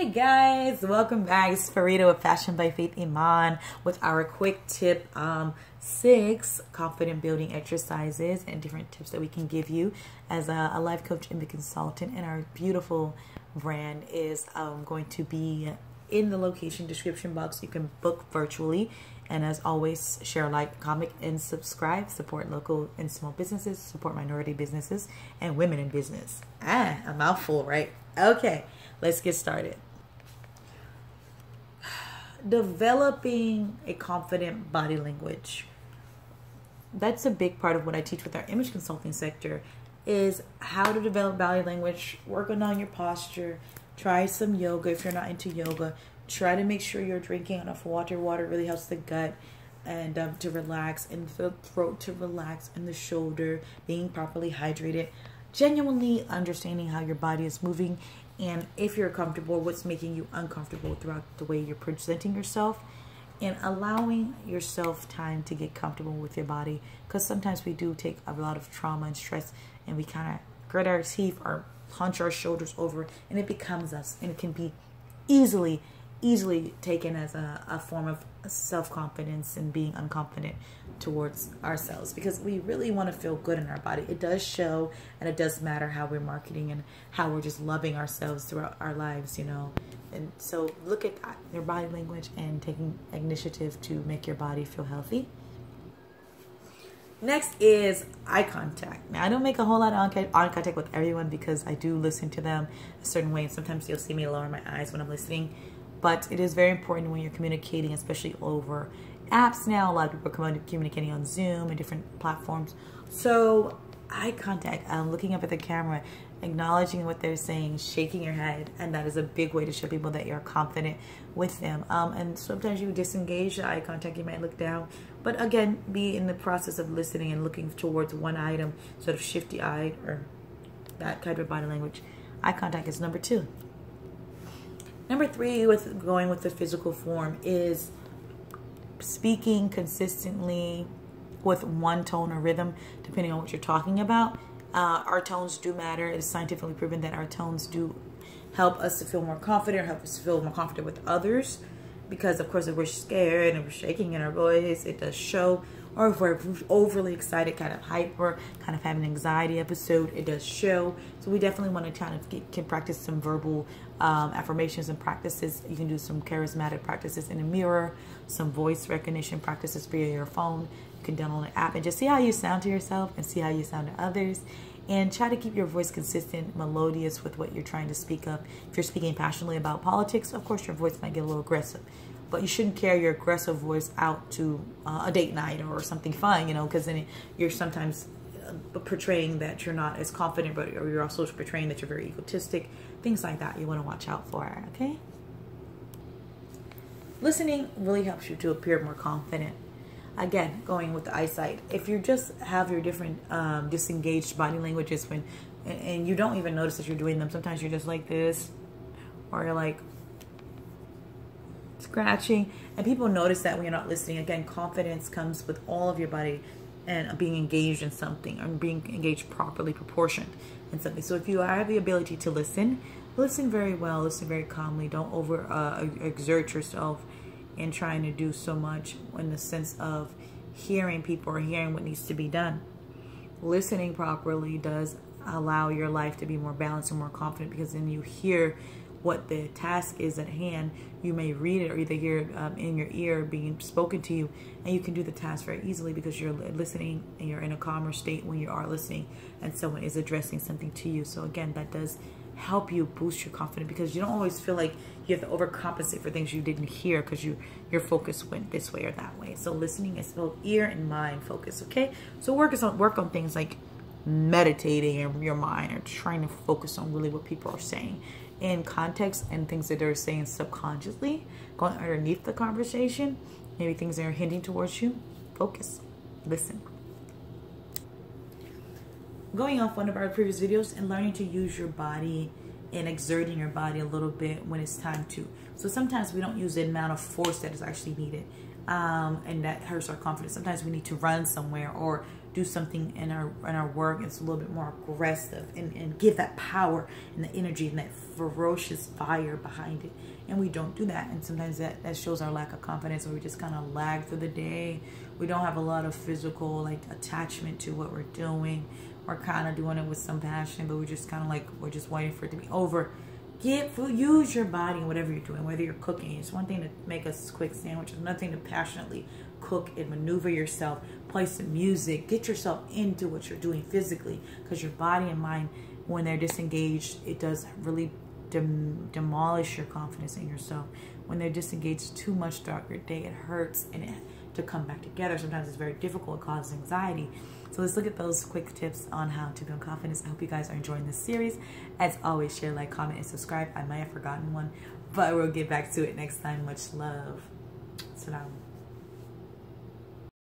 Hey guys, welcome back. It's Farida with Fashion by Faith Iman with our quick tip 6 confident building exercises and different tips that we can give you as a life coach and the consultant. And our beautiful brand is going to be in the location description box. You can book virtually. And as always, share, like, comment, and subscribe. Support local and small businesses, support minority businesses, and women in business. A mouthful, right? Okay, let's get started. Developing a confident body language. That's a big part of what I teach with our image consulting sector, is how to develop body language, working on your posture, try some yoga if you're not into yoga. Try to make sure you're drinking enough water. Water really helps the gut and to relax, and the throat to relax, and the shoulder, being properly hydrated. Genuinely understanding how your body is moving, and if you're comfortable, what's making you uncomfortable throughout the way you're presenting yourself, and allowing yourself time to get comfortable with your body. Because sometimes we do take a lot of trauma and stress, and we kind of grit our teeth or hunch our shoulders over, and it becomes us, and it can be easily taken as a form of self-confidence and being unconfident towards ourselves, because we really want to feel good in our body. It does show, and it does matter how we're marketing and how we're just loving ourselves throughout our lives, you know. And so look at that, your body language, and taking initiative to make your body feel healthy. Next is eye contact. Now, I don't make a whole lot of eye contact with everyone because I do listen to them a certain way, and sometimes you'll see me lower my eyes when I'm listening. But it is very important when you're communicating, especially over apps now. A lot of people are communicating on Zoom and different platforms. So eye contact, looking up at the camera, acknowledging what they're saying, shaking your head. And that is a big way to show people that you're confident with them. And sometimes you disengage the eye contact, you might look down. But again, be in the process of listening and looking towards one item, sort of shifty-eyed, or that kind of body language. Eye contact is number 2. Number 3, with going with the physical form, is speaking consistently with one tone or rhythm, depending on what you're talking about. Our tones do matter. It is scientifically proven that our tones do help us to feel more confident, help us to feel more confident with others. Because, of course, if we're scared and we're shaking in our voice, it does show. Or if we're overly excited, kind of hyper, kind of have an anxiety episode, it does show. So we definitely want to kind of can practice some verbal affirmations and practices. You can do some charismatic practices in a mirror, some voice recognition practices via your phone. You can download an app and just see how you sound to yourself and see how you sound to others. And try to keep your voice consistent, melodious with what you're trying to speak of. If you're speaking passionately about politics, of course your voice might get a little aggressive. But you shouldn't carry your aggressive voice out to a date night or something fun, you know, because then you're sometimes portraying that you're not as confident, but or you're also portraying that you're very egotistic. Things like that you want to watch out for, okay? Listening really helps you to appear more confident. Again, going with the eyesight. If you just have your different disengaged body languages and you don't even notice that you're doing them, sometimes you're just like this, or you're like scratching, and people notice that when you're not listening. Again, confidence comes with all of your body and being engaged in something, or being engaged properly, proportioned in something. So if you have the ability to listen very well, listen very calmly. Don't exert yourself in trying to do so much in the sense of hearing people or hearing what needs to be done. Listening properly does allow your life to be more balanced and more confident, because then you hear what the task is at hand. You may read it or either hear it in your ear being spoken to you, and you can do the task very easily because you're listening and you're in a calmer state when you are listening and someone is addressing something to you. So again, that does help you boost your confidence, because you don't always feel like you have to overcompensate for things you didn't hear because your focus went this way or that way. So listening is both ear and mind focus, okay? So work on things like meditating in your mind, or trying to focus on really what people are saying in context and things that they're saying subconsciously, going underneath the conversation, maybe things that are hinting towards you. Focus, listen. Going off one of our previous videos and learning to use your body and exerting your body a little bit when it's time to. So sometimes we don't use the amount of force that is actually needed, and that hurts our confidence. Sometimes we need to run somewhere or do something in our work, it's a little bit more aggressive and give that power and the energy and that ferocious fire behind it. And we don't do that. And sometimes that shows our lack of confidence, or we just kind of lag through the day. We don't have a lot of physical like attachment to what we're doing. We're kind of doing it with some passion, but we're just kind of like, we're just waiting for it to be over. Get food, use your body in whatever you're doing, whether you're cooking. It's one thing to make a quick sandwich. It's another thing to passionately cook and maneuver yourself, play some music, get yourself into what you're doing physically, because your body and mind, when they're disengaged, it does really demolish your confidence in yourself. When they're disengaged too much throughout your day, it hurts, and to come back together, sometimes it's very difficult, it causes anxiety. So let's look at those quick tips on how to build confidence. I hope you guys are enjoying this series. As always, share, like, comment, and subscribe. I might have forgotten one, but we'll get back to it next time. Much love. Salam.